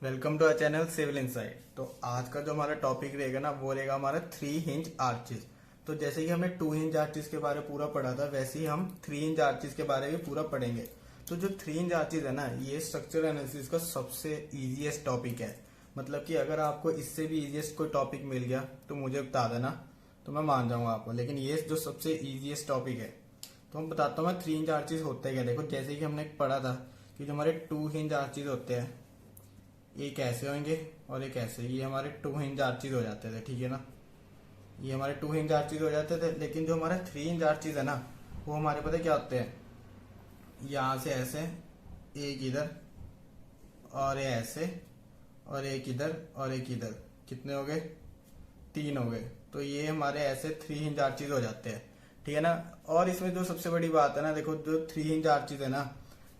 Welcome to our channel Civil Insight. तो आज का जो हमारा टॉपिक रहेगा ना वो रहेगा हमारा 3 हिंज आर्चेस। तो जैसे कि हमने 2 हिंज आर्चेस के बारे में पूरा पढ़ा था वैसे ही हम 3 हिंज आर्चेस के बारे में पूरा पढ़ेंगे। तो जो 3 हिंज आर्चेस है ना ये स्ट्रक्चर एनालिसिस का सबसे इजीएस्ट टॉपिक है। मतलब कि अगर आपको इससे भी इजीएस्ट कोई टॉपिक मिल गया तो मुझे बता देना, तो मैं मान जाऊंगा आपको। लेकिन ये जो सबसे इजीएस्ट टॉपिक है तो मैं बताता हूँ मैं 3 हिंज आर्चेस होते हैं क्या। देखो जैसे कि हमने पढ़ा था कि जो हमारे 2 हिंज आर्चेस होते हैं एक ऐसे होंगे और एक ऐसे, ये हमारे 2 हिंज आर्चेस हो जाते थे, ठीक है ना। ये हमारे 2 हिंज आर्चेस हो जाते थे। लेकिन जो हमारे 3 हिंज आर्चेस है ना वो हमारे पता है क्या होते हैं, यहाँ से ऐसे एक इधर और ये ऐसे और एक इधर और एक इधर, कितने हो गए 3 हो गए। तो ये हमारे ऐसे 3 हिंज आर्चेस हो जाते हैं, ठीक है ना। और इसमें जो सबसे बड़ी बात है ना, देखो जो 3 हिंज आर्चेस है ना,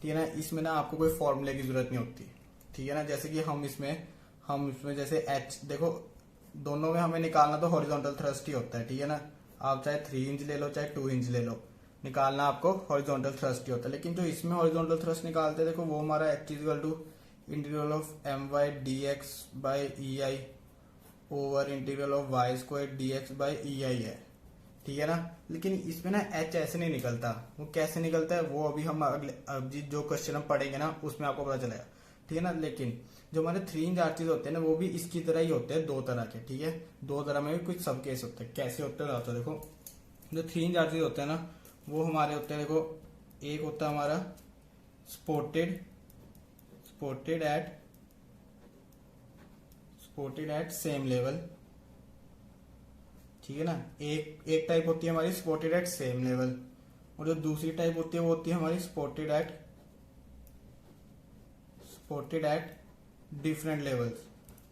ठीक है ना, इसमें ना आपको कोई फॉर्मूले की जरूरत नहीं होती, ठीक है ना। जैसे कि हम इसमें जैसे एच, देखो दोनों में हमें निकालना तो हॉरिजॉन्टल थ्रस्ट ही होता है, ठीक है ना। आप चाहे 3 हिंज ले लो चाहे 2 हिंज ले लो, निकालना आपको हॉरिजॉन्टल थ्रस्ट ही होता है। लेकिन जो इसमें हॉरिजॉन्टल थ्रस्ट निकालते हैं देखो वो हमारा H equal to integral of M Y D X by E I over integral of Y square D X by E I है, ठीक है ना। लेकिन इसमें ना एच ऐसे नहीं निकलता, वो कैसे निकलता है वो अभी हम अगले जो क्वेश्चन हम पढ़ेंगे ना उसमें आपको पता चलेगा, ठीक है ना। लेकिन जो हमारे 3 हिंज आर्चेस होते हैं ना वो भी इसकी तरह ही होते हैं, 2 तरह के, ठीक है। 2 तरह में भी कुछ सब केस होते हैं। कैसे होते हैं तो देखो जो 3 हिंज आर्चेस होते हैं ना वो हमारे होते हैं, देखो एक होता है हमारा स्पोर्टेड एट सेम लेवल, ठीक है ना। एक टाइप होती है हमारी स्पॉटेड एट सेम लेवल, और जो दूसरी टाइप होती है वो होती है हमारी स्पॉटेड एट डिफरेंट लेवल्स।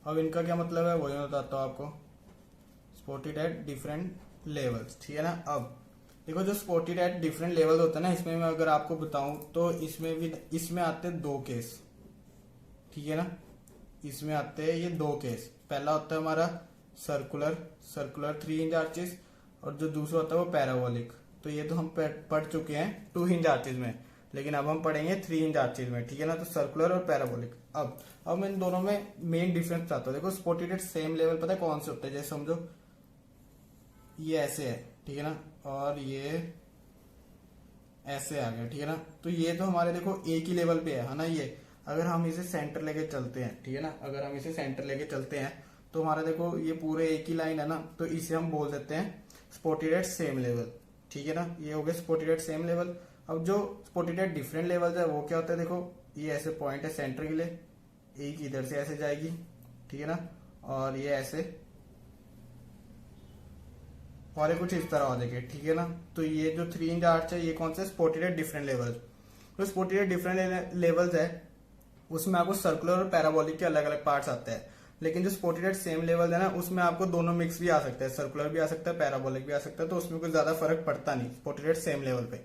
अब इनका क्या मतलब है वही मैं बताता हूँ आपको, स्पॉटेड एट डिफरेंट लेवल्स, ठीक है ना। अब देखो जो स्पॉटेड एट डिफरेंट लेवल होता है ना इसमें मैं अगर आपको बताऊं तो इसमें आते हैं 2 केस, ठीक है ना। इसमें आते हैं ये 2 केस। पहला होता है हमारा सर्कुलर 3 हिंज आर्चेस, और जो दूसरा होता है वो पैराबोलिक। तो ये तो हम पढ़ चुके हैं 2 हिंज आर्चेस में, लेकिन अब हम पढ़ेंगे 3 हिंज आर्चेस में, ठीक है ना। तो सर्कुलर और पैराबोलिक। अब मैं इन दोनों में मेन डिफरेंस बताता हूँ। देखो स्पॉटेड एट सेम लेवल पता है कौन से होते हैं, जैसे समझो ये ऐसे है, ठीक है ना, और ये ऐसे आ गया, ठीक है ना। तो ये तो हमारे देखो एक ही लेवल पे है ना। ये अगर हम इसे सेंटर लेके चलते हैं, ठीक है ना, अगर हम इसे सेंटर लेके चलते हैं तो हमारा देखो ये पूरे एक ही लाइन है ना, तो इसे हम बोल देते हैं स्पॉटेड एट सेम लेवल, ठीक है ना। ये हो गया स्पॉटेड एट सेम लेवल। अब जो स्पॉटेड एट डिफरेंट लेवल है वो क्या होता है, देखो ये ऐसे पॉइंट है सेंटर के लिए, एक इधर से ऐसे जाएगी, ठीक है ना, और ये ऐसे और ये कुछ इस तरह हो जाएगी, ठीक है ना। तो ये जो 3 हिंज आर्च है ये कौन सा स्पॉटेड एट डिफरेंट लेवल। तो स्पॉटेड एट डिफरेंट लेवल्स है उसमें आपको सर्कुलर और पैराबोलिक के अलग अलग पार्ट्स आते हैं। लेकिन जो स्पॉटेड एट सेम लेवल है ना उसमें आपको दोनों मिक्स भी आ सकते हैं, सर्कुलर भी आ सकता है पैराबोलिक भी आ सकता है। तो उसमें कोई ज्यादा फर्क पड़ता नहीं स्पॉटेड एट सेम लेवल पे।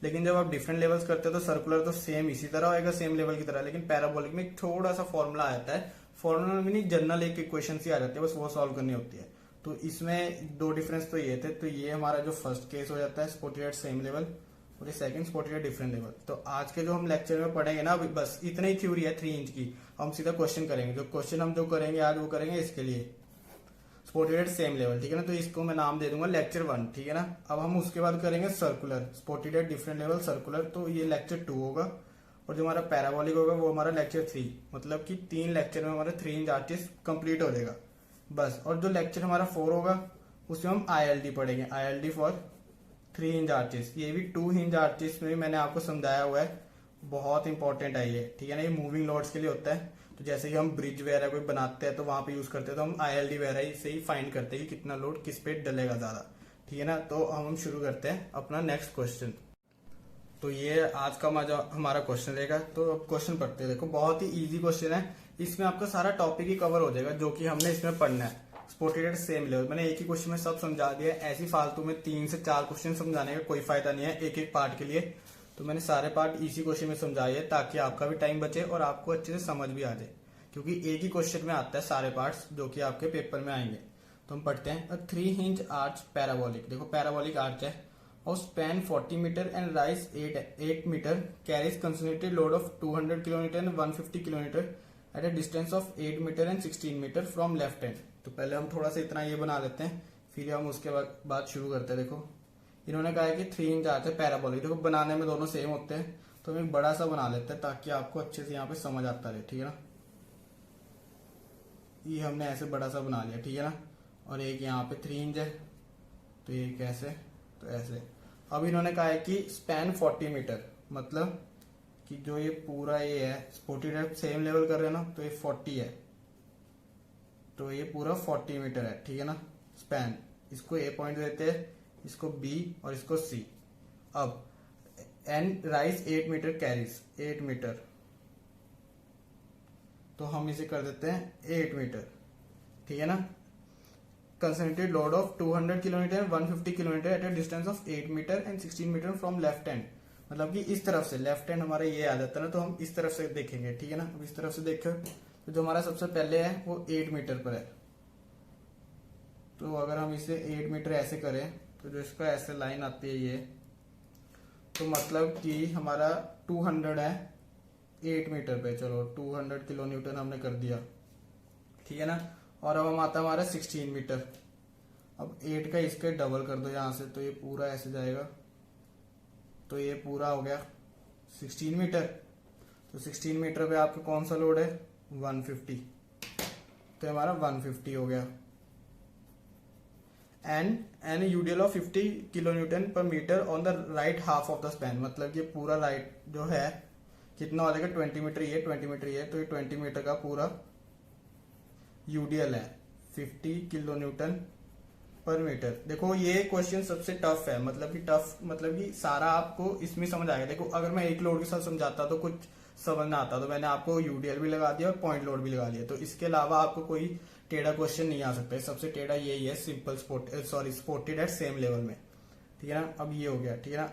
लेकिन जब आप डिफरेंट लेवल्स करते हो तो सर्कुलर तो सेम इसी तरह होएगा सेम लेवल की तरह, लेकिन पैराबोलिक में थोड़ा सा फॉर्मूला आता है। फॉर्मूला में नहीं, जनरल एक इक्वेशन ही आ जाती है, बस वो सॉल्व करनी होती है। तो इसमें 2 डिफरेंस तो ये थे। तो ये हमारा जो फर्स्ट केस हो जाता है स्पॉटेड एट सेम लेवल, और ये second spotted at different level. तो आज के जो हम लेक्चर में पढ़ेंगे ना, अभी बस इतना ही थ्योरी है 3 इंच की। हम सीधा क्वेश्चन करेंगे। जो क्वेश्चन हम जो करेंगे आज वो करेंगे इसके लिए स्पॉटेड एट सेम लेवल, ठीक है ना। तो इसको मैं नाम दे दूंगा लेक्चर 1, ठीक है ना। अब हम उसके बाद करेंगे circular spotted at different level circular, तो ये लेक्चर 2 होगा। और जो हमारा पैराबोलिक होगा वो हमारा लेक्चर 3। मतलब कि 3 लेक्चर में हमारा 3 इंच आर्टिस्ट कंप्लीट हो जाएगा बस। और जो लेक्चर हमारा 4 होगा उसमें हम ILD पढ़ेंगे, ILD फॉर 3 हिंज आर्टिस्ट। ये भी 2 हिंज आर्टिस्ट में भी मैंने आपको समझाया हुआ है, बहुत इंपॉर्टेंट है ये, ठीक है ना। ये मूविंग लोड्स के लिए होता है। तो जैसे कि हम ब्रिज वगैरह कोई बनाते हैं तो वहां पे यूज करते हैं, तो हम ILD वगैरह से ही फाइंड करते हैं कि कितना लोड किस पे डलेगा ज्यादा, ठीक है ना। तो हम शुरू करते हैं अपना नेक्स्ट क्वेश्चन। तो ये आज का हमारा क्वेश्चन रहेगा। तो अब क्वेश्चन पढ़ते हैं। देखो बहुत ही इजी क्वेश्चन है, इसमें आपका सारा टॉपिक ही कवर हो जाएगा जो कि हमने इसमें पढ़ना है। स्पॉटेड एट सेम लेवल मैंने एक ही क्वेश्चन में सब समझा दिया है। ऐसी फालतू में 3 से 4 क्वेश्चन समझाने का कोई फायदा नहीं है एक एक पार्ट के लिए। तो मैंने सारे पार्ट इसी क्वेश्चन में समझाए है ताकि आपका भी टाइम बचे और आपको अच्छे से समझ भी आ जाए, क्योंकि एक ही क्वेश्चन में आता है सारे पार्ट्स जो कि आपके पेपर में आएंगे। तो हम पढ़ते हैं 3 हिंज आर्च पैराबोलिक। देखो पैराबोलिक आर्च है और span 40 metre and rise 8 metre, carries concentrated load of 200 kilometre and 150 kilometre, at a distance of 8 metre and 16 metre from left hand. तो पहले हम थोड़ा सा इतना ये बना लेते हैं, फिर हम उसके बाद शुरू करते हैं। देखो इन्होंने कहा है कि 3 इंच आते हैं पैराबोलिक। देखो बनाने में दोनों सेम होते हैं, तो हम एक बड़ा सा बना लेते हैं ताकि आपको अच्छे से यहाँ पे समझ आता रहे, ठीक है ना। ये हमने ऐसे बड़ा सा बना लिया, ठीक है ना। और एक यहाँ पे 3 इंच है, तो एक ऐसे, तो ऐसे। अब इन्होंने कहा है कि स्पैन 40 मीटर, मतलब कि जो ये पूरा ये है 40 सेम लेवल कर रहे हैं ना, तो ये 40 है, तो ये पूरा 40 मीटर है, ठीक है ना स्पैन। इसको ए पॉइंट देते हैं, इसको बी और इसको सी। अब an rise 8 metre carries 8 metre, तो हम इसे कर देते हैं 8 मीटर, ठीक है ना। Concentrated load of 200 kilometre 150 kilometre at a distance of 8 metre and 16 metre from left hand. मतलब कि इस तरफ से, लेफ्ट हैंड हमारा ये आ जाता है ना, तो हम इस तरफ से देखेंगे, ठीक है ना। अब इस तरफ से देखो तो जो हमारा सबसे पहले है वो 8 मीटर पर है। तो अगर हम इसे 8 मीटर ऐसे करें, तो जो इसका ऐसे लाइन आती है ये, तो मतलब कि हमारा 200 है 8 मीटर पे। चलो 200 किलो न्यूटन हमने कर दिया, ठीक है ना। और अब हम आता है हमारा 16 मीटर। अब 8 का इसके डबल कर दो यहाँ से, तो ये पूरा ऐसे जाएगा, तो ये पूरा हो गया 16 मीटर। तो 16 मीटर पे आपका कौन सा लोड है 150, तो हमारा 150 हो गया। An UDL of 50 kilo newton per metre on the right half of the span. मतलब ये पूरा राइट जो है कितना हो जाएगा 20 मीटर ये 20 मीटर ये, तो ये 20 मीटर का पूरा यूडीएल है 50 किलो न्यूटन पर मीटर। देखो ये क्वेश्चन सबसे टफ है, मतलब कि टफ मतलब कि सारा आपको इसमें समझ आएगा। देखो अगर मैं एक लोड के साथ समझाता तो कुछ समझ ना आता, तो मैंने आपको यूडीएल भी लगा दिया और पॉइंट लोड भी लगा दिया। तो इसके अलावा आपको कोई टेढ़ा क्वेश्चन नहीं आ सकता। सबसे टेढ़ा यही है, simple supported eight same level में, ठीक है ना। अब ये हो गया, ठीक है ना।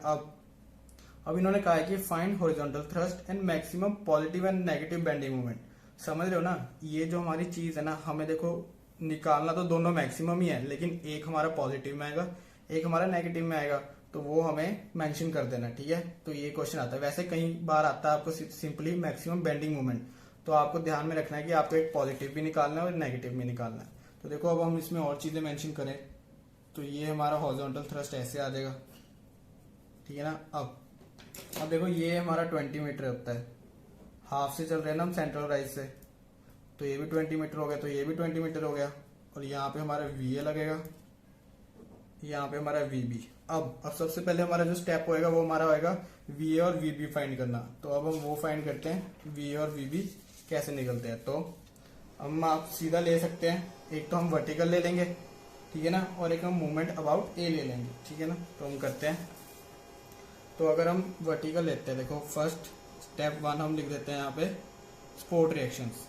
अब इन्होंने कहा है कि find horizontal thrust and maximum positive and negative bending moment. समझ रहे हो ना, ये जो हमारी चीज है ना, हमें देखो निकालना तो दोनों मैक्सिमम ही है, लेकिन एक हमारा पॉजिटिव में आएगा एक हमारा नेगेटिव में आएगा, तो वो हमें मेंशन कर देना, ठीक है। तो ये क्वेश्चन आता है। वैसे कई बार आता है आपको सिंपली मैक्सिमम बेंडिंग मोमेंट, तो आपको ध्यान में रखना है कि आपको एक पॉजिटिव भी निकालना है और नेगेटिव भी निकालना है। तो देखो अब हम इसमें और चीजें मेंशन करें, तो ये हमारा हॉरिजॉन्टल थ्रस्ट ऐसे आ जाएगा, ठीक है ना। अब देखो ये हमारा 20 मीटर होता है, हाफ से चल रहे हैं ना हम सेंट्रल राइज से, तो ये भी 20 मीटर हो गया, तो ये भी 20 मीटर हो गया। और यहाँ पे हमारा VA लगेगा, यहाँ पे हमारा VB। अब सबसे पहले हमारा जो स्टेप होएगा वो हमारा होएगा VA और VB फाइंड करना। तो अब हम वो फाइंड करते हैं VA और VB कैसे निकलते हैं। तो हम आप सीधा ले सकते हैं, एक तो हम वर्टिकल ले लेंगे, ठीक है ना, और एक हम मूवमेंट अबाउट A ले लेंगे, ठीक है ना। तो हम करते हैं, तो अगर हम वर्टिकल लेते हैं, देखो फर्स्ट स्टेप 1 हम लिख देते हैं यहाँ पे स्पोर्ट रिएक्शंस,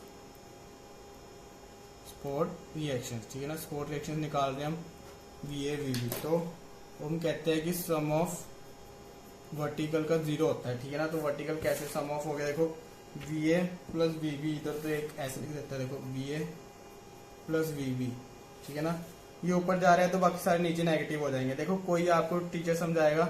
ठीक है ना। स्पोर्ट रिएक्शन निकाल रहे हैं हम VA VB, तो हम कहते हैं कि सम ऑफ वर्टिकल का 0 होता है, ठीक है ना। तो वर्टिकल कैसे सम ऑफ हो गया, देखो VA प्लस VB, इधर तो एक ऐसे लिख देते हैं, देखो VA प्लस VB, ठीक है ना। ये ऊपर जा रहा है तो बाकी सारे नीचे नेगेटिव हो जाएंगे। देखो कोई आपको टीचर समझाएगा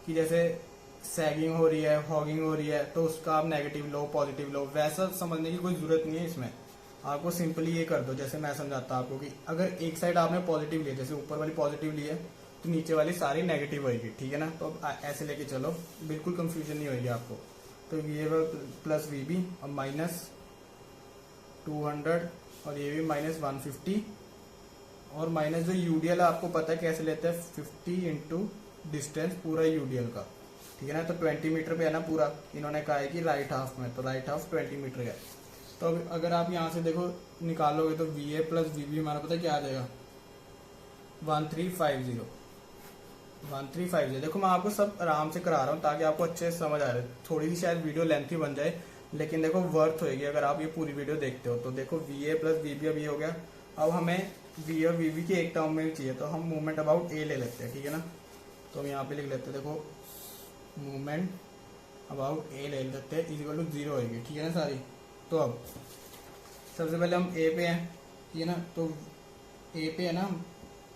कि जैसे सैगिंग हो रही है, हॉगिंग हो रही है, तो उसका आप नेगेटिव लो पॉजिटिव लो, वैसा समझने की कोई जरूरत नहीं है इसमें। आपको सिंपली ये कर दो, जैसे मैं समझाता हूँ आपको कि अगर एक साइड आपने पॉजिटिव लिया, जैसे ऊपर वाली पॉजिटिव ली है, तो नीचे वाली सारी नेगेटिव होगी, ठीक है ना। तो अब ऐसे लेके चलो, बिल्कुल कंफ्यूजन नहीं होगी आपको। तो ये प्लस VB, अब माइनस 200 और ये भी माइनस 150, और माइनस जो यूडीएल आपको पता है कैसे लेते हैं 50 इंटू डिस्टेंस पूरा यूडीएल का, ठीक है ना। तो 20 मीटर पे है ना पूरा, इन्होंने कहा है कि राइट हाफ में, तो राइट हाफ 20 मीटर है। तो अगर आप यहाँ से देखो निकालोगे तो VA प्लस VB हमारा पता क्या आ जाएगा 1350। देखो मैं आपको सब आराम से करा रहा हूँ ताकि आपको अच्छे से समझ आ रहे। थोड़ी सी शायद वीडियो लेंथी बन जाए, लेकिन देखो वर्थ होगी अगर आप ये पूरी वीडियो देखते हो। तो देखो VA प्लस VB अब ये हो गया। अब हमें VA और VB की एक टर्म में भी चाहिए, तो हम मूवमेंट अबाउट A ले लेते हैं, ठीक है ना। तो हम यहाँ पे लिख लेते हैं, देखो मूवमेंट अबाउट A ले लेते हैं, इक्वल टू 0 होगी, ठीक है ना सारी। तो अब सबसे पहले हम A पे हैं, ठीक है ना। तो A पे है ना,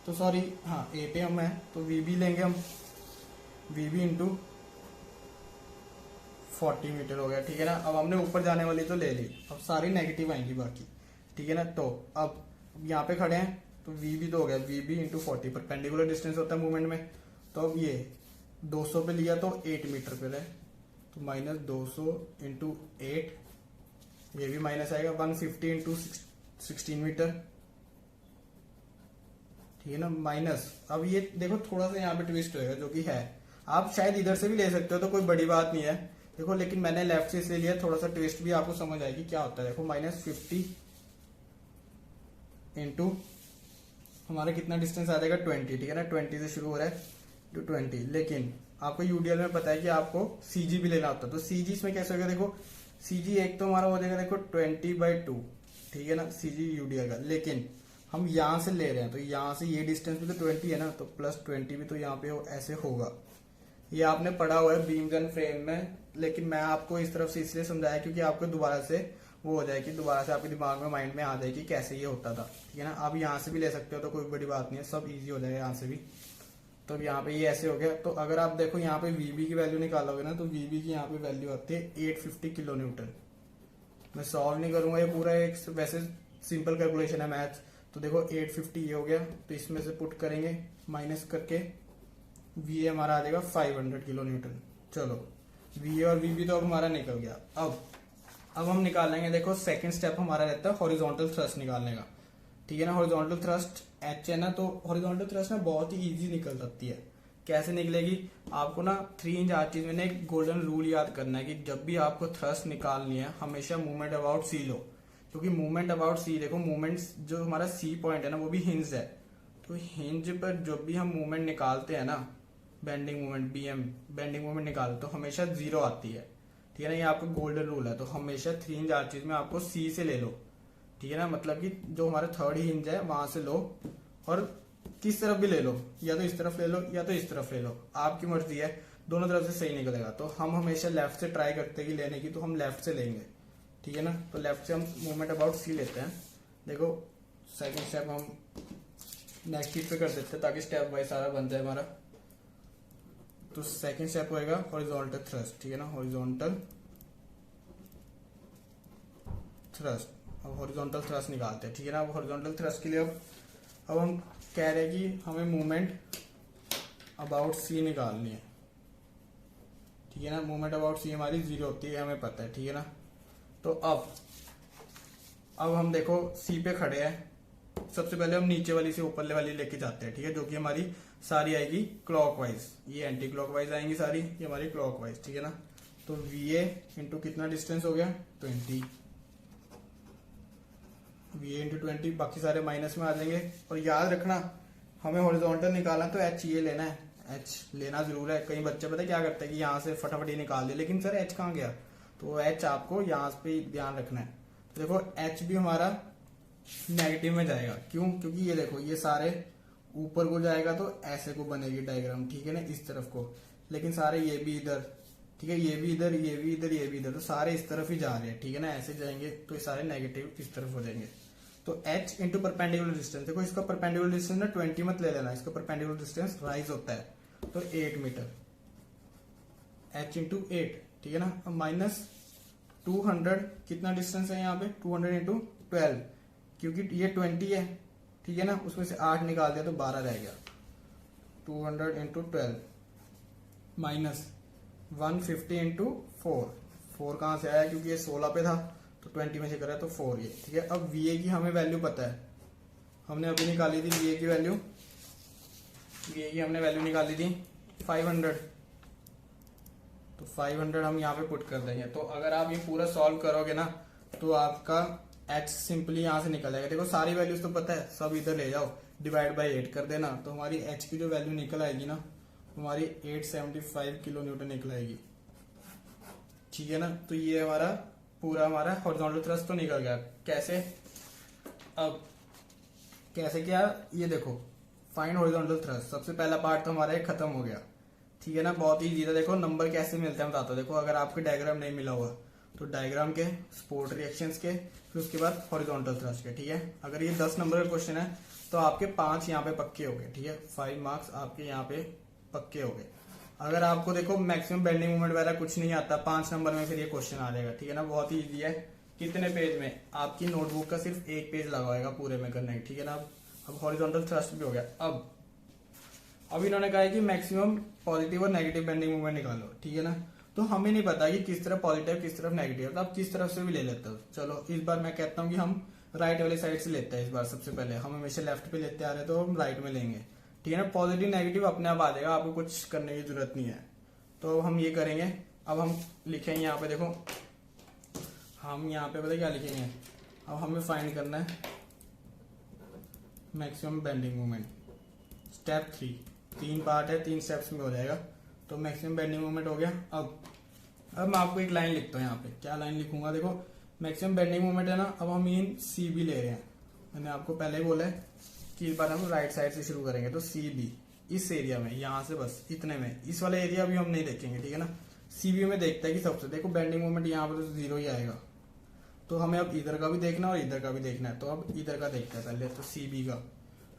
तो सॉरी हाँ A पे हम है, तो VB लेंगे हम, VB इंटू 40 मीटर हो गया, ठीक है ना। अब हमने ऊपर जाने वाली तो ले ली, अब सारी नेगेटिव आएंगी बाकी, ठीक है ना। तो अब यहाँ पे खड़े हैं तो वी भी तो हो गया, वी भी इंटू 40 परपेंडिकुलर डिस्टेंस होता है मूवमेंट में। तो अब ये 200 पे लिया तो 8 मीटर पे रहे, तो माइनस 200 इंटू 8, ये भी माइनस आएगा, 150 इंटू 16 मीटर, ठीक है ना, माइनस। अब ये देखो थोड़ा सा यहाँ पे ट्विस्ट होएगा जो कि है, आप शायद इधर से भी ले सकते हो तो कोई बड़ी बात नहीं है देखो, लेकिन मैंने लेफ्ट से इसलिए लिया, थोड़ा सा ट्विस्ट भी आपको समझ आएगी क्या होता है। देखो माइनस 50 इंटू हमारा कितना डिस्टेंस आ जाएगा 20, ठीक है ना, 20 से शुरू हो रहा है टू 20। लेकिन आपको यूडीएल में पता है कि आपको सीजी भी लेना होता है, तो सीजी इसमें कैसे होगा, देखो सीजी एक तो हमारा हो जाएगा देखो 20/2, ठीक है ना, सीजी यूडीएल का। लेकिन हम यहां से ले रहे हैं तो यहां से ये डिस्टेंस भी तो 20 है ना, तो प्लस 20 भी तो यहाँ पे ऐसे होगा। ये आपने पढ़ा हुआ है बीम्स एंड फ्रेम में, लेकिन मैं आपको इस तरफ से इसलिए समझाया क्योंकि आपको दोबारा से वो हो जाएगी, दोबारा से आपके दिमाग में माइंड में आ जाएगी कैसे ये होता था, ठीक है ना। आप यहाँ से भी ले सकते हो तो कोई बड़ी बात नहीं है, सब इजी हो जाएगा यहाँ से भी। तो यहाँ पे ये ऐसे हो गया। तो अगर आप देखो यहाँ पे वीबी की वैल्यू निकालोगे ना, तो वीबी की यहाँ पे वैल्यू आती है 850 किलो न्यूटन। मैं सॉल्व नहीं करूंगा, ये पूरा एक वैसे सिंपल कैलकुलेशन है मैथ्स। तो देखो 850 ये हो गया, तो इसमें से पुट करेंगे माइनस करके, वी हमारा आ जाएगा 500 किलो न्यूटन। चलो वी और वीबी तो अब हमारा निकल गया। अब हम निकालेंगे, देखो सेकंड स्टेप हमारा रहता है हॉरिजॉन्टल थ्रस्ट निकालने का, ठीक है ना। हॉरिजॉन्टल थ्रस्ट एच है ना, तो हॉरिजॉन्टल थ्रस्ट ना बहुत ही इजी निकल सकती है। कैसे निकलेगी, आपको ना 3 इंच आर्चीज में एक गोल्डन रूल याद करना है कि जब भी आपको थ्रस्ट निकालनी है हमेशा मूवमेंट अबाउट सी लो, क्योंकि मूवमेंट अबाउट सी, देखो मूवमेंट जो हमारा सी पॉइंट है ना वो भी हिंज है, तो हिंज पर जब भी हम मूवमेंट निकालते हैं ना, bending movement BM bending movement निकालते तो हमेशा 0 आती है, ठीक है ना। ये आपका गोल्डन रूल है। तो हमेशा 3 इंच आर्चीज में आपको सी से ले लो, ठीक है ना, मतलब कि जो हमारा थर्ड हिंज है वहां से लो, और किस तरफ भी ले लो, या तो इस तरफ ले लो या तो इस तरफ ले लो, आपकी मर्जी है, दोनों तरफ से सही निकलेगा। तो हम हमेशा लेफ्ट से ट्राई करते हैं कि लेने की, तो हम लेफ्ट से लेंगे, ठीक है ना। तो लेफ्ट से हम मूवमेंट अबाउट सी लेते हैं। देखो सेकंड स्टेप हम नेक्स्ट शीट पे कर देते हैं ताकि स्टेप वाइज सारा बन जाए हमारा। तो सेकंड स्टेप होएगा हॉरिजॉन्टल थ्रस्ट, ठीक है ना, हॉरिजॉन्टल थ्रस्ट। अब हॉरिजॉन्टल थ्रस्ट निकालते हैं, ठीक है ना। अब हॉरिजॉन्टल थ्रस्ट के लिए अब हम कह रहे हैं कि हमें मूवमेंट अबाउट सी निकालनी है, ठीक है ना। मूवमेंट अबाउट सी हमारी 0 होती है, हमें पता है, ठीक है ना। तो अब हम देखो सी पे खड़े हैं, सबसे पहले हम नीचे वाली से ऊपर वाली लेके जाते हैं, ठीक है, जो कि हमारी सारी आएगी क्लॉकवाइज, ये एंटी क्लॉकवाइज आएंगी सारी, ये हमारी क्लॉकवाइज, ठीक है ना। तो वी ए इंटू कितना डिस्टेंस हो गया 20, वी ए इंटू 20, बाकी सारे माइनस में आ जाएंगे। और याद रखना हमें हॉरिजॉन्टल निकालना तो एच ये लेना है, एच लेना जरूर है। कई बच्चे पता है क्या करते हैं कि यहाँ से फटाफट ये निकाल दे, लेकिन सर एच कहाँ गया, तो एच आपको यहाँ पे ध्यान रखना है। तो देखो एच भी हमारा नेगेटिव में जाएगा, क्यों, क्योंकि ये देखो ये सारे ऊपर को जाएगा तो ऐसे को बनेगी डायग्राम, ठीक है ना, इस तरफ को, लेकिन सारे ये भी इधर, ठीक है, ये भी इधर, ये भी इधर, ये भी इधर, तो सारे इस तरफ ही जा रहे हैं, ठीक है ना, ऐसे जाएंगे तो ये सारे नेगेटिव इस तरफ हो जाएंगे। तो h इंटू परपेंडिकुलर डिस्टेंस, देखो इसका परपेंडिकुलर डिस्टेंस ना 20 मत ले लेना, इसका परपेंडिकुलर डिस्टेंस राइज होता है, तो 8 मीटर, h इंटू 8, ठीक है ना। अब माइनस 200 कितना डिस्टेंस है यहाँ पे, 200 इंटू 12, क्योंकि ये 20 है, ठीक है ना, उसमें से 8 निकाल दिया तो 12 रह गया, 200 इंटू 12 माइनस 150 इंटू 4 कहां से आया, क्योंकि ये 16 पे था तो 20 में से करा तो 4 ये, ठीक है। अब वीए की हमें वैल्यू पता है, हमने अभी निकाली थी वीए की वैल्यू, वीए की हमने वैल्यू निकाली थी 500, तो 500 हम यहाँ पे पुट कर देंगे। तो अगर आप ये पूरा सॉल्व करोगे ना तो आपका h सिंपली यहाँ से निकल जाएगा। देखो सारी वैल्यूज तो पता है, सब इधर ले जाओ, डिवाइड बाय 8 कर देना, तो हमारी h की जो वैल्यू निकल आएगी ना हमारी 875 किलो न्यूटन निकल आएगी, ठीक है ना। तो ये हमारा पूरा हमारा हॉरिजॉन्टल थ्रस्ट तो निकल गया। कैसे, अब कैसे क्या, ये देखो फाइंड हॉरिजॉन्टल थ्रस्ट, सबसे पहला पार्ट तो हमारा ये खत्म हो गया, ठीक है ना, बहुत ही इजी था। देखो नंबर कैसे मिलते हैं बताता हूँ। देखो अगर आपको डायग्राम नहीं मिला हुआ तो डायग्राम के, सपोर्ट रिएक्शंस के, फिर उसके बाद हॉरिजॉन्टल थ्रस्ट के, ठीक है। अगर ये 10 नंबर का क्वेश्चन है तो आपके 5 यहाँ पे पक्के हो गए, ठीक है, 5 मार्क्स आपके यहाँ पे पक्के हो गए। अगर आपको देखो मैक्सिमम बेंडिंग मोमेंट वगैरह कुछ नहीं आता 5 नंबर में, फिर ये क्वेश्चन आ जाएगा, ठीक है ना। बहुत ही ईजी है। कितने पेज में, आपकी नोटबुक का सिर्फ 1 पेज लगा होगा पूरे में करने, ठीक है ना। अब हॉरिजॉन्टल थ्रस्ट भी हो गया। अब इन्होंने कहा है कि मैक्सिमम पॉजिटिव और नेगेटिव बेंडिंग मूवमेंट निकालो, ठीक है ना। तो हमें नहीं पता कि किस तरफ पॉजिटिव किस तरफ नेगेटिव, तो आप किस तरफ से भी ले लेते हो। चलो इस बार मैं कहता हूँ कि हम राइट वाली साइड से लेते हैं इस बार। सबसे पहले हम हमेशा लेफ्ट पे लेते आ रहे हैं, तो हम राइट में लेंगे, ठीक है ना। पॉजिटिव नेगेटिव अपने आप आ जाएगा, आपको कुछ करने की जरूरत नहीं है। तो अब हम ये करेंगे। अब हम लिखेंगे यहाँ पे, देखो हम यहाँ पे पता क्या लिखेंगे। अब हमें फाइंड करना है maximum bending moment. Step 3 part है, 3 स्टेप्स में हो जाएगा। तो मैक्सिमम बेंडिंग मोमेंट हो गया। अब मैं आपको एक लाइन लिखता हूँ यहाँ पे। क्या लाइन लिखूंगा, देखो मैक्सिमम बेंडिंग मोमेंट है ना। अब हम इन सी बी ले रहे हैं। मैंने आपको पहले ही बोला है कि इस बार हम राइट साइड से शुरू करेंगे। तो सी बी इस एरिया में, यहाँ से बस इतने में, इस वाले एरिया भी हम नहीं देखेंगे, ठीक है ना। सी बी में देखता है कि सबसे देखो बेंडिंग मोमेंट यहाँ पर तो 0 ही आएगा। तो हमें अब इधर का भी देखना और इधर का भी देखना है। तो अब इधर का देखते हैं पहले, तो सी बी का।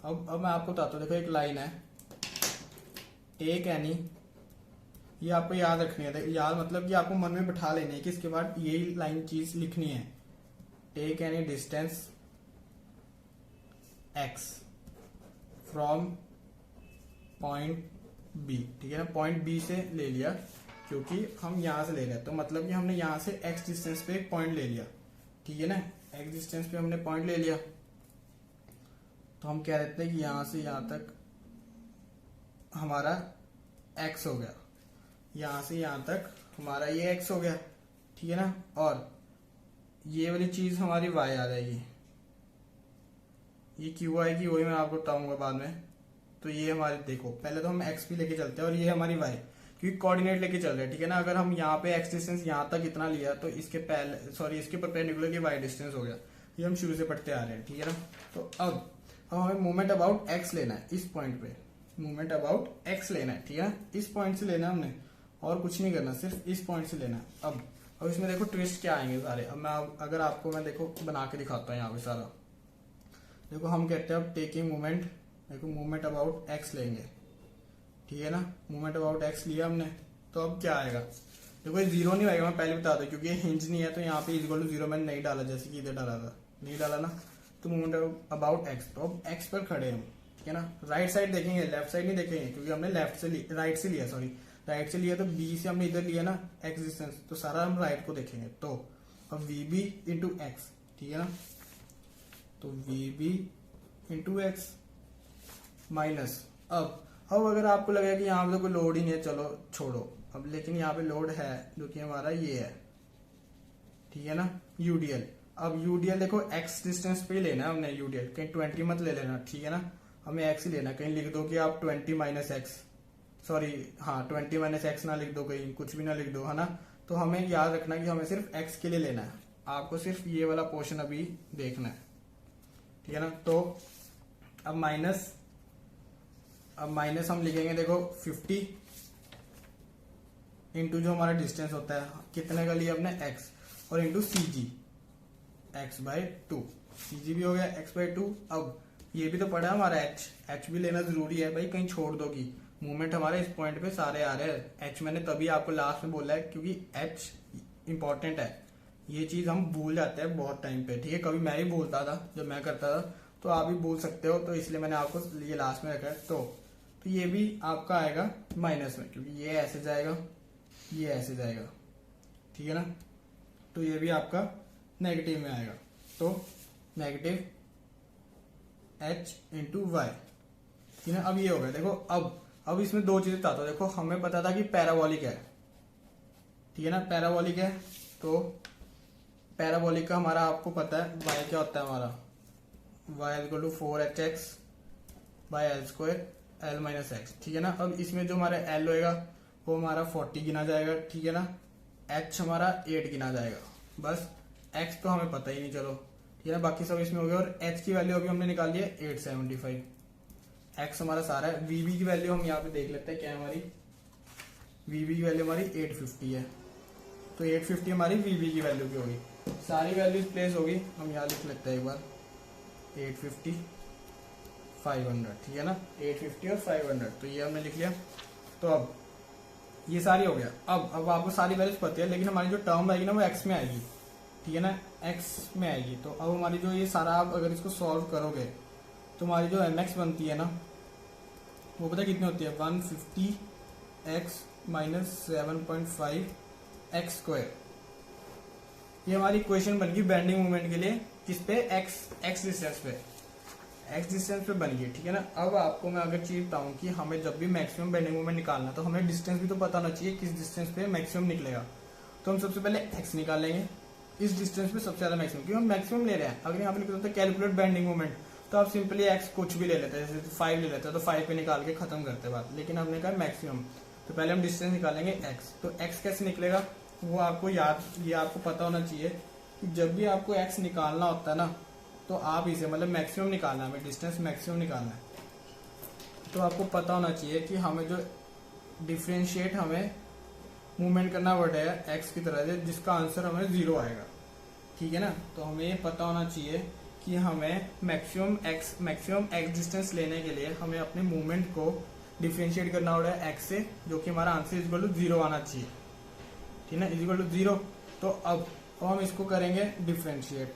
अब मैं आपको बताता हूँ। देखो एक लाइन है, टेक एनी, ये आपको याद रखनी है। याद मतलब कि आपको मन में बिठा लेनी है कि इसके बाद यही लाइन चीज लिखनी है। Take any distance x from point B, ठीक है ना। पॉइंट बी से ले लिया क्योंकि हम यहां से ले रहे हैं, तो मतलब कि हमने यहां से x डिस्टेंस पे एक पॉइंट ले लिया, ठीक है ना। x डिस्टेंस पे हमने पॉइंट ले लिया। तो हम कह देते हैं कि यहां से यहां तक हमारा x हो गया, यहां से यहां तक हमारा ये x हो गया, ठीक है ना। और ये वाली चीज हमारी y आ जाएगी, ये क्यों आएगी वही मैं आपको बताऊंगा बाद में। तो ये हमारे देखो, पहले तो हम x भी लेके चलते हैं और ये हमारी y, क्योंकि कोऑर्डिनेट लेके चल रहे हैं, ठीक है ना। अगर हम यहाँ पे x डिस्टेंस यहाँ तक इतना लिया तो इसके पहले इसके परपेंडिकुलर की y डिस्टेंस हो गया। ये हम शुरू से पढ़ते आ रहे हैं, ठीक है ना। तो अब हमें मूवमेंट अबाउट x लेना है। इस पॉइंट पे मूवमेंट अबाउट x लेना है, ठीक है। इस पॉइंट से लेना हमने, और कुछ नहीं करना, सिर्फ इस पॉइंट से लेना है। अब इसमें देखो ट्विस्ट क्या आएंगे सारे। अब मैं अगर आपको मैं देखो बना के दिखाता हूँ यहाँ पे सारा। देखो हम कहते हैं अब टेकिंग मूवमेंट, देखो मूवमेंट अबाउट x लेंगे, ठीक है ना। मूवमेंट अबाउट x लिया हमने, तो अब क्या आएगा। देखो ये 0 नहीं आएगा, मैं पहले बता दूं, क्योंकि ये हिंज नहीं है। तो यहाँ पे इक्वल टू 0 मैंने नहीं डाला, जैसे कि इधर डाला था, नहीं डाला ना। तो मूवमेंट अबाउट x, तो अब x पर खड़े हम, ठीक है ना। राइट साइड देखेंगे, लेफ्ट साइड नहीं देखेंगे, क्योंकि हमने लेफ्ट से राइट से लिया, राइट से लिया। तो b से हमने इधर लिया ना x डिस्टेंस, तो सारा हम राइट को देखेंगे। तो अब vb इंटू एक्स, ठीक है ना। तो vb इंटू एक्स माइनस, अब अगर आपको लगे कि यहाँ पे तो कोई लोड ही नहीं है, चलो छोड़ो अब, लेकिन यहाँ पे लोड है जो कि हमारा ये है, ठीक है ना, यूडीएल। अब यूडीएल देखो x डिस्टेंस पे ही लेना है हमने यूडीएल, कहीं 20 मत ले लेना, ठीक है ना। हमें x ही लेना, कहीं लिख दो कि आप 20 माइनस एक्स, 20 माइनस एक्स ना लिख दो, कहीं कुछ भी ना लिख दो, है ना। तो हमें याद रखना कि हमें सिर्फ x के लिए लेना है। आपको सिर्फ ये वाला पोर्शन अभी देखना है, ठीक है ना। तो अब माइनस हम लिखेंगे, देखो 50 इंटू जो हमारा डिस्टेंस होता है, कितने का लिया अपने x, और इंटू CG x/2, CG भी हो गया x/2। अब ये भी तो पड़ा है हमारा h भी लेना जरूरी है भाई, कहीं छोड़ दो कि मूवमेंट हमारे इस पॉइंट पे सारे आ रहे हैं। h मैंने तभी आपको लास्ट में बोला है क्योंकि h इंपॉर्टेंट है। ये चीज हम भूल जाते हैं बहुत टाइम पे, ठीक है। कभी मैं भी भूलता था जब मैं करता था, तो आप भी भूल सकते हो, तो इसलिए मैंने आपको ये लास्ट में रखा है। तो ये भी आपका आएगा माइनस में, क्योंकि ये ऐसे जाएगा, ये ऐसे जाएगा, ठीक है ना। तो ये भी आपका नेगेटिव में आएगा। तो नेगेटिव h इंटू वाई, ठीक है। अब ये हो गया। देखो अब इसमें दो चीजें बताता हूं। देखो हमें पता था कि पैराबोलिक है, ठीक है ना, पैराबोलिक है। तो पैराबोलिक का हमारा आपको पता है y क्या होता है हमारा, y equal to 4hx by L square l minus x, ठीक है ना। अब इसमें जो हमारा l होएगा वो हमारा 40 गिना जाएगा, ठीक है ना। h हमारा 8 गिना जाएगा, बस x तो हमें पता ही नहीं, चलो ठीक है ना। बाकी सब इसमें हो गया, और h की वैल्यू अभी हमने निकाल लिया 875। x हमारा सारा है। vb की वैल्यू हम यहाँ पे देख लेते हैं क्या है हमारी। vb की वैल्यू हमारी 850 है, तो 850 हमारी vb की वैल्यू की होगी। सारी वैल्यूज प्लेस होगी, हम यहाँ लिख लेते हैं एक बार 850 500, ठीक है ना। 850 और 500, तो ये हमने लिख लिया। तो अब ये सारी हो गया। अब आपको सारी वैल्यूज पता है, लेकिन हमारी जो टर्म आएगी ना वो एक्स में आएगी, ठीक है ना, एक्स में आएगी। तो अब हमारी जो ये सारा आप अगर इसको सॉल्व करोगे तो हमारी जो एम एक्स बनती है ना वो पता कितनी होती है, 150x माइनस 7.5 एक्स स्क्वायर। ये हमारी इक्वेशन बन गई बेंडिंग मोमेंट के लिए, किस पे, एक्स डिस्टेंस पे, एक्स डिस्टेंस पे बन गई, ठीक है ना। अब आपको मैं अगर चीज बताऊं कि हमें जब भी मैक्सिमम बेंडिंग मोमेंट निकालना तो हमें डिस्टेंस भी तो पता होना चाहिए किस डिस्टेंस पे मैक्सिमम निकलेगा। तो हम सबसे पहले एक्स निकाल लेंगे, इस डिस्टेंस पे सबसे ज्यादा मैक्सिमम, क्योंकि हम मैक्सिमम ले रहे हैं। अगर यहाँ पे लिखा होता है कैलकुलेट बेंडिंग मोमेंट तो आप सिंपली एक्स कुछ भी ले लेते हैं, जैसे 5 ले लेते हैं तो 5 पे निकाल के खत्म करते बात, लेकिन हमने कहा मैक्सिमम। तो पहले हम डिस्टेंस निकालेंगे एक्स। तो एक्स कैसे निकलेगा वो आपको ये आपको पता होना चाहिए कि जब भी आपको एक्स निकालना होता है ना तो आप इसे मतलब मैक्सिमम निकालना है, हमें डिस्टेंस मैक्सिमम निकालना है, तो आपको पता होना चाहिए कि हमें जो डिफ्रेंशिएट हमें मूवमेंट करना पड़ेगा एक्स की तरह से, जिसका आंसर हमें 0 आएगा, ठीक है ना। तो हमें ये पता होना चाहिए कि हमें मैक्सिमम एक्स डिस्टेंस लेने के लिए हमें अपने मूवमेंट को डिफ्रेंशिएट करना पड़ेगा एक्स से, जो कि हमारा आंसर इक्वल टू 0 आना चाहिए, ठीक है ना, इक्वल टू 0। तो अब हम इसको करेंगे डिफ्रेंशिएट,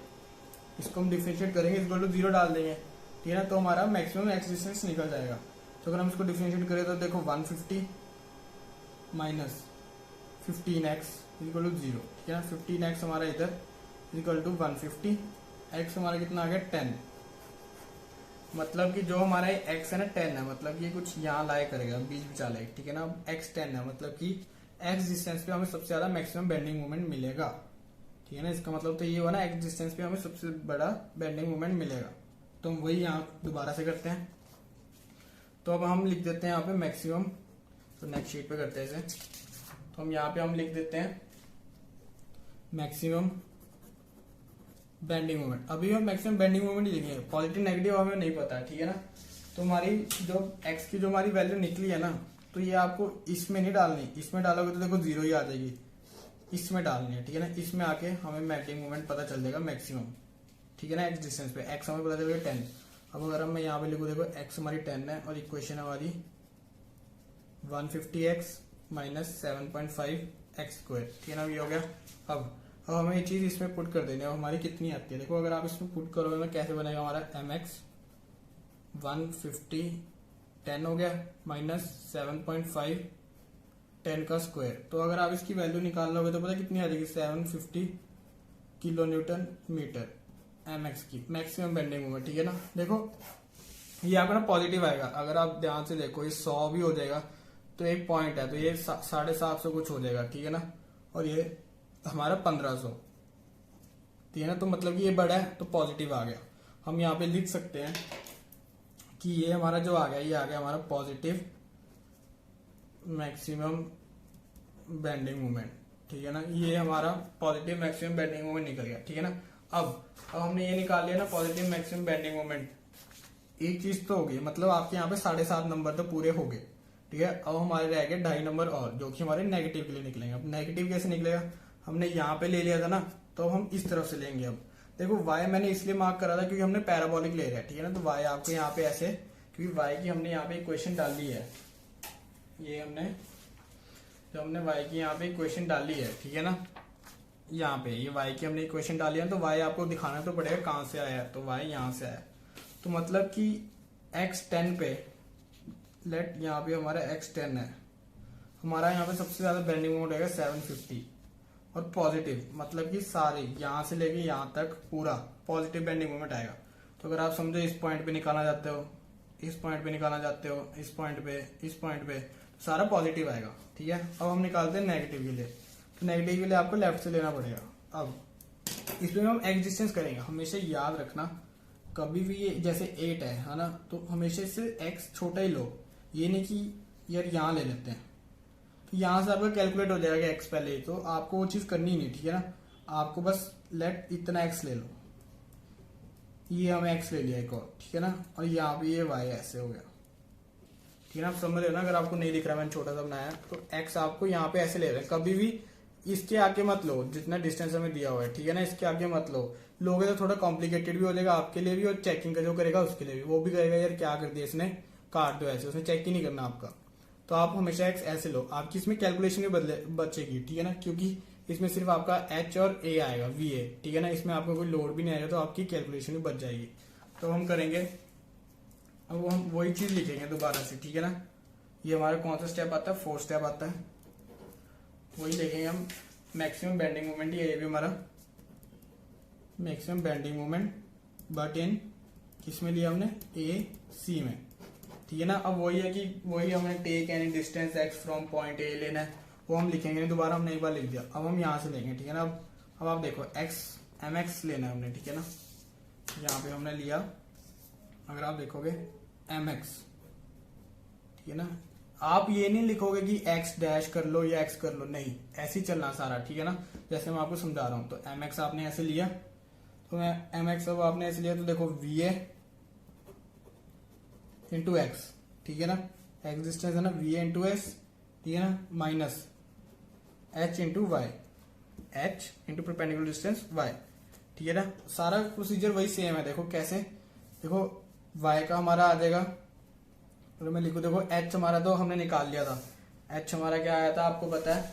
इसको हम डिफ्रेंशिएट करेंगे, इक्वल टू 0 डाल देंगे, ठीक है ना। तो हमारा मैक्सिमम एक्स डिस्टेंस निकल जाएगा। तो अगर हम इसको डिफ्रेंशिएट करें तो देखो 150 माइनस 15x इक्वल टू 0, ठीक है ना। 15x हमारा इधर इक्वल टू 150, x हमारा कितना आ गया 10, मतलब कि जो हमारा x है ना 10 है, मतलब ये कुछ यहाँ लाए करेगा बीच बिचा लाए, ठीक है ना। अब x 10 है, मतलब कि x डिस्टेंस पे हमें सबसे ज्यादा मैक्सिमम बेंडिंग मोमेंट मिलेगा, ठीक है ना। इसका मतलब तो ये हुआ ना x डिस्टेंस पे हमें सबसे बड़ा बेंडिंग मोमेंट मिलेगा। तो हम वही यहाँ दोबारा से करते हैं। तो अब हम लिख देते हैं यहाँ पे मैक्सिमम, तो नेक्स्ट शीट पे करते हैं इसे। तो हम यहाँ पे हम लिख देते हैं मैक्सिमम बेंडिंग मोमेंट। अभी हम मैक्सिमम बेंडिंग मोमेंट ही लिखेंगे, पॉजिटिव नेगेटिव हमें नहीं पता है, ठीक है ना। तो हमारी जो x की जो हमारी वैल्यू निकली है ना, तो ये आपको इसमें नहीं डालनी, इसमें डालोगे तो देखो 0 ही आ जाएगी, इसमें डालनी है, ठीक है ना। इसमें आके हमें बेंडिंग मोमेंट पता चल जाएगा मैक्सिमम, ठीक है ना। एक्स डिस्टेंस पे x हमें पता चलेगा 10। अब अगर हम मैं यहाँ पे लिखूँ, देखो x हमारी 10 है और इक्वेशन हमारी 150x माइनस 7.5 एक्स स्क्वायर, ठीक है ना, ये हो गया। अब हमें ये चीज इसमें पुट कर देनी है, हमारी कितनी आती है देखो। अगर आप इसमें पुट करोगे ना कैसे बनेगा हमारा एम एक्स 150 10 हो गया माइनस 7.5 10 का स्क्वायर। तो अगर आप इसकी वैल्यू निकाल लोगे तो पता कितनी आ जाएगी, 750 kilo newton metre M x की मैक्सिमम बेंडिंग मोमेंट, ठीक है ना। देखो ये आपका ना पॉजिटिव आएगा, अगर आप ध्यान से देखो ये 100 भी हो जाएगा तो एक पॉइंट है तो ये 750 कुछ हो जाएगा, ठीक है ना। और ये हमारा 1500, ठीक है ना। तो मतलब कि ये बड़ा है तो पॉजिटिव आ गया। हम यहाँ पे लिख सकते हैं कि ये हमारा जो आ गया, ये आ गया हमारा पॉजिटिव मैक्सिमम बेंडिंग मोमेंट, ठीक है ना। ये हमारा पॉजिटिव मैक्सिमम बेंडिंग मोमेंट निकल गया, ठीक है ना। अब हमने ये निकाल लिया ना पॉजिटिव मैक्सिमम बेंडिंग मोमेंट, एक चीज तो होगी, मतलब आपके यहाँ पे 7.5 नंबर तो पूरे हो गए, ठीक है। अब हमारे रह गए 2.5 नंबर और, जो कि हमारे नेगेटिव के लिए निकलेंगे। अब नेगेटिव कैसे निकलेगा, हमने यहाँ पे ले लिया था ना, तो अब हम इस तरफ से लेंगे। अब देखो y मैंने इसलिए मार्क करा था क्योंकि हमने पैराबोलिक ले रहा है, ठीक है ना। तो y आपको यहाँ पे ऐसे, क्योंकि y की हमने यहाँ पे इक्वेशन डाली है, ये हमने जो हमने y की यहाँ पे इक्वेशन डाली है, ठीक है ना। यहाँ पे ये y की हमने इक्वेशन डाली है, तो y आपको दिखाना तो पड़ेगा कहाँ से आया है, तो y यहाँ से आया। तो मतलब कि x 10 पे लेट यहाँ पे हमारा x 10 है, हमारा यहाँ पे सबसे ज्यादा बेंडिंग मोमेंट आएगा 750 और पॉजिटिव, मतलब कि सारे यहाँ से लेके यहाँ तक पूरा पॉजिटिव बेंडिंग मोमेंट आएगा। तो अगर आप समझो इस पॉइंट पे निकालना चाहते हो, इस पॉइंट पे निकालना चाहते हो, इस पॉइंट पे, इस पॉइंट पे, तो सारा पॉजिटिव आएगा, ठीक है। अब हम निकालते हैं नेगेटिव के लिए, तो नेगेटिव के लिए आपको लेफ्ट से लेना पड़ेगा। अब इसमें हम एक्स डिस्टेंस करेंगे, हमेशा याद रखना कभी भी ये जैसे 8 है ना, तो हमेशा इससे एक्स छोटा ही लो, ये नहीं कि यार यहाँ ले लेते हैं, तो यहाँ से आपका कैलकुलेट हो जाएगा एक्स पहले ही, तो आपको वो चीज करनी नहीं, ठीक है ना। आपको बस लेट इतना एक्स ले लो, ये हमें एक्स ले लिया एक और, ठीक है ना। और यहाँ पे ये वाई ऐसे हो गया, ठीक है ना। आप समझ रहे हो ना, अगर आपको नहीं दिख रहा मैंने छोटा सा बनाया, तो एक्स आपको यहाँ पे ऐसे ले रहे हैं, कभी भी इसके आगे मत लो, जितना डिस्टेंस हमें दिया हुआ है, ठीक है ना, इसके आगे मत लो। लोगे तो थोड़ा कॉम्प्लिकेटेड भी हो जाएगा आपके लिए भी, और चेकिंग का जो करेगा उसके लिए भी, वो भी कहेगा यार क्या कर दिया इसने, काट दो ऐसे, उसने चेक ही नहीं करना आपका। तो आप हमेशा एक्स ऐसे लो, आपकी इसमें कैलकुलेशन भी बदले बचेगी, ठीक है ना, क्योंकि इसमें सिर्फ आपका एच और ए आएगा, वी ए, ठीक है ना, इसमें आपको कोई लोड भी नहीं आएगा, तो आपकी कैलकुलेशन भी बच जाएगी। तो हम करेंगे, अब हम वही चीज लिखेंगे दोबारा से, ठीक है ना। ये हमारा कौन सा स्टेप आता है, 4 स्टेप आता है, वही लिखेंगे हम। मैक्सिमम बेंडिंग मोमेंट, ये भी हमारा maximum bending moment, but in किस में लिया हमने, ए सी में, ठीक है ना। अब वही है कि वही हमने take any distance x from point A लेना है, वो हम लिखेंगे नहीं, दोबारा हमने एक बार लिख दिया। अब हम यहाँ से लेंगे, ठीक है ना। अब आप देखो एक्स एम एक्स लेना है हमने, ठीक है ना, यहाँ पे हमने लिया, अगर आप देखोगे एम एक्स, ठीक है ना। आप ये नहीं लिखोगे कि एक्स डैश कर लो या एक्स कर लो, नहीं, ऐसे ही चलना सारा, ठीक है ना, जैसे मैं आपको समझा रहा हूँ। तो एम एक्स आपने ऐसे लिया, तो मैं एम एक्स अब आपने ऐसे लिया, तो देखो वी ए इंटू एक्स, ठीक है ना, एक्स डिस्टेंस है ना, वी ए इंटू एस, ठीक है ना, minus h into y, h into perpendicular distance y, ठीक है ना। सारा प्रोसीजर वही सेम है, देखो कैसे, देखो वाई का हमारा आ जाएगा, तो मैं लिखू, देखो एच हमारा तो हमने निकाल लिया था, एच हमारा क्या आया था आपको पता है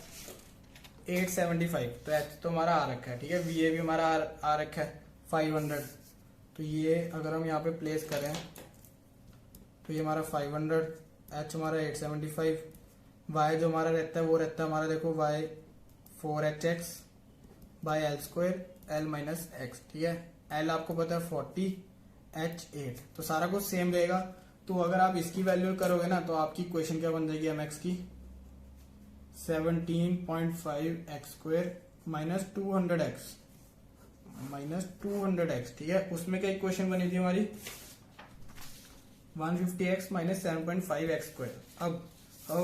875, तो एच तो हमारा आ रखा है, ठीक है। वी ए भी हमारा आ रखा है 500, तो ये अगर हम यहाँ पे प्लेस करें तो ये हमारा 500, एच हमारा 875, वाई जो हमारा रहता है वो रहता है हमारा, देखो y 4hx by L square L minus x, ठीक है। एल आपको पता है 40, एच 8, तो सारा कुछ सेम रहेगा। तो अगर आप इसकी वैल्यू करोगे ना, तो आपकी इक्वेशन क्या बन जाएगी, एम एक्स की 17.5 एक्स स्क्वायर माइनस 200x, ठीक है। उसमें क्या इक्वेशन बनी थी हमारी 150x माइनस 7.5 एक्स स्क्वायर। अब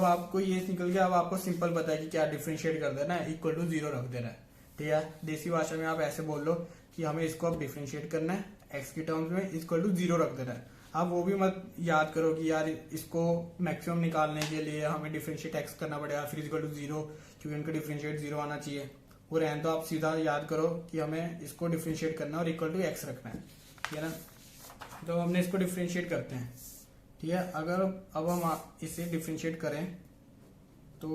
आपको ये निकल गया, अब आपको सिंपल पता है कि क्या डिफरेंशिएट कर देना है, इक्वल टू 0 रख देना है, ठीक है। देसी भाषा में आप ऐसे बोल लो कि हमें इसको अब डिफरेंशिएट करना है, एक्स की टर्म्स में इक्वल टू 0 रख देना है। आप वो भी मत याद करो कि यार इसको मैक्सिमम निकालने के लिए हमें डिफरेंशिएट एक्स करना पड़ेगा फिर इक्वल टू 0, क्योंकि इनका डिफरेंशिएट 0 आना चाहिए, वो रहने तो आप सीधा याद करो कि हमें इसको डिफरेंशिएट करना है और इक्वल टू एक्स रखना है, ठीक है ना। तो हमने इसको डिफरेंशिएट करते हैं, ठीक है। अगर अब हम इसे डिफरेंशिएट करें तो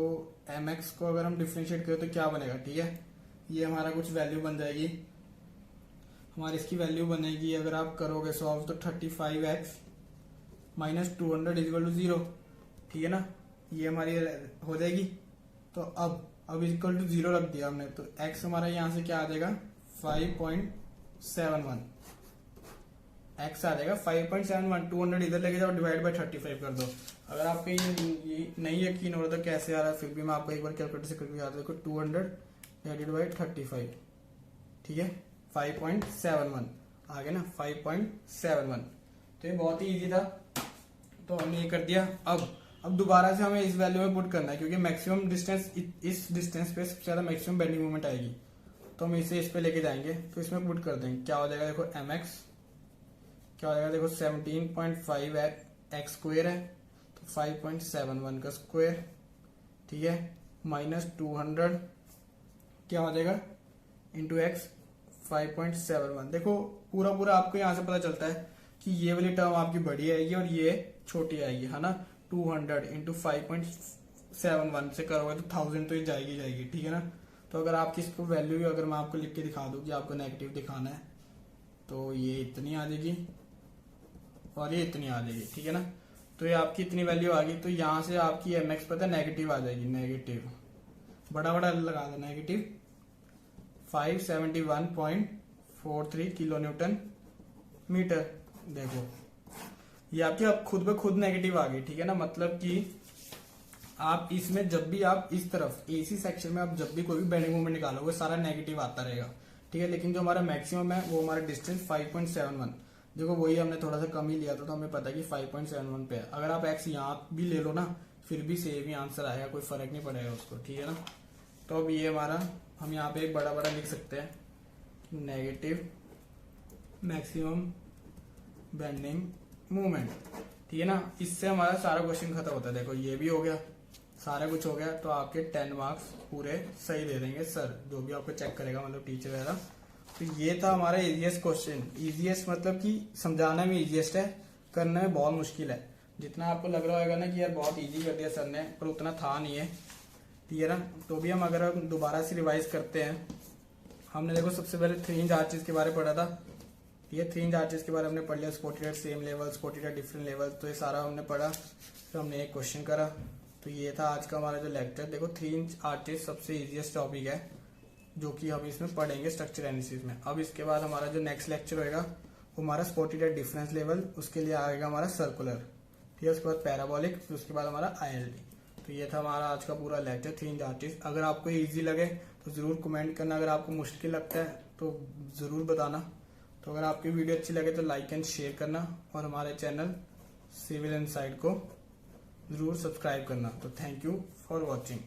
एम एक्स को अगर हम डिफरेंशिएट करें तो क्या बनेगा, ठीक है। ये हमारा कुछ वैल्यू बन जाएगी, हमारी इसकी वैल्यू बनेगी, अगर आप करोगे सॉल्व तो 35x माइनस 200 इक्वल टू 0, ठीक है ना, ये हमारी हो जाएगी। तो अब इक्वल टू 0 रख दिया हमने, तो x हमारा यहां से क्या आ जाएगा 5.71, x आ जाएगा 5.71, 200 इधर लेके जाओ, डिवाइड बाय 35 कर दो। अगर आपको ये नहीं यकीन हो रहा तो कैसे आ रहा है, फिर भी मैं आपको एक बार कैलकुलेटर से करके याद देखो, 200 डिवाइडेड बाय 35, ठीक है, 5.71 आ गया ना, 5.71। तो ये बहुत ही इजी था, तो हमने ये कर दिया। अब दोबारा से हमें इस वैल्यू में पुट करना है, क्योंकि मैक्सिमम डिस्टेंस, इस डिस्टेंस पे सबसे ज्यादा मैक्सिमम बेंडिंग मोमेंट आएगी, तो हम इसे इस पे लेके जाएंगे, तो इसमें पुट कर देंगे, क्या हो जाएगा, देखो एम एक्स क्या हो जाएगा, देखो 17.5 एक्स स्क्वायर है, तो 5.71 का स्क्वायर, ठीक है, माइनस 200 क्या हो जाएगा इंटू एक्स 5.71। देखो पूरा आपको यहाँ से पता चलता है कि ये वाली टर्म आपकी बड़ी आएगी और ये छोटी आएगी, है ना। 200 इंटू 5.71 से करोगे तो 1000 तो ये जाएगी, ठीक है ना। तो अगर आपकी इसको वैल्यू भी अगर मैं आपको लिख के दिखा दूं कि आपको नेगेटिव दिखाना है, तो ये इतनी आ जाएगी और ये इतनी आ जाएगी, ठीक है ना। तो ये आपकी इतनी वैल्यू आ गई, तो यहाँ से आपकी एम एक्स पता नेगेटिव आ जाएगी, नेगेटिव बड़ा लगा दो, नेगेटिव 571.43 किलो न्यूटन मीटर। देखो ये आपकी अब खुद ब खुद नेगेटिव आ गई, ठीक है ना। मतलब कि आप इसमें जब भी आप इस तरफ एसी सेक्शन में आप जब भी कोई भी बेंडिंग मोमेंट निकालोगे सारा नेगेटिव आता रहेगा, ठीक है। लेकिन जो हमारा मैक्सिमम है वो हमारा डिस्टेंस 5.71, देखो वही हमने थोड़ा सा कम ही लिया था, तो हमें पता है कि 5.71 पे है। अगर आप एक्स यहाँ भी ले लो ना, फिर भी सेम ही आंसर आएगा, कोई फर्क नहीं पड़ेगा उसको, ठीक है ना। तो अब ये हमारा, हम यहाँ पे एक बड़ा लिख सकते हैं, नेगेटिव मैक्सिमम बेंडिंग मोमेंट, ठीक है ना। इससे हमारा सारा क्वेश्चन खत्म होता है। देखो ये भी हो गया, सारा कुछ हो गया, तो आपके 10 मार्क्स पूरे सही दे देंगे सर, जो भी आपको चेक करेगा, मतलब टीचर वगैरह। तो ये था हमारा इजीएस्ट क्वेश्चन। इजीएस्ट मतलब कि समझाने में इजीएस्ट है, करने में बहुत मुश्किल है। जितना आपको लग रहा होगा ना कि यार बहुत इजी कर दिया सर ने, पर उतना था नहीं है, ठीक है ना। तो भी हम अगर दोबारा से रिवाइज करते हैं, हमने देखो सबसे पहले 3 इंच आर्चेस के बारे में पढ़ा था, ये 3 इंच आर्चेस के बारे में हमने पढ़ लिया, spotted same level, spotted different level, तो ये सारा हमने पढ़ा। फिर हमने एक क्वेश्चन करा, तो ये था आज का हमारा जो लेक्चर। देखो 3 इंच आर्चेस सबसे इजीएस्ट टॉपिक है जो कि हम इसमें पढ़ेंगे स्ट्रक्चर एनालिसिस में। अब इसके बाद हमारा जो नेक्स्ट लेक्चर होगा वो हमारा स्पॉटेड डिफरेंस लेवल, उसके लिए आएगा हमारा सर्कुलर, ठीक है। उसके बाद पैराबोलिक, फिर उसके बाद हमारा ILD। तो ये था हमारा आज का पूरा लेक्चर 3 इंच आर्चेस। अगर आपको इजी लगे तो जरूर कमेंट करना, अगर आपको मुश्किल लगता है तो जरूर बताना। तो अगर आपकी वीडियो अच्छी लगे तो लाइक एंड शेयर करना, और हमारे चैनल सिविल इनसाइड को जरूर सब्सक्राइब करना। तो थैंक यू फॉर वॉचिंग।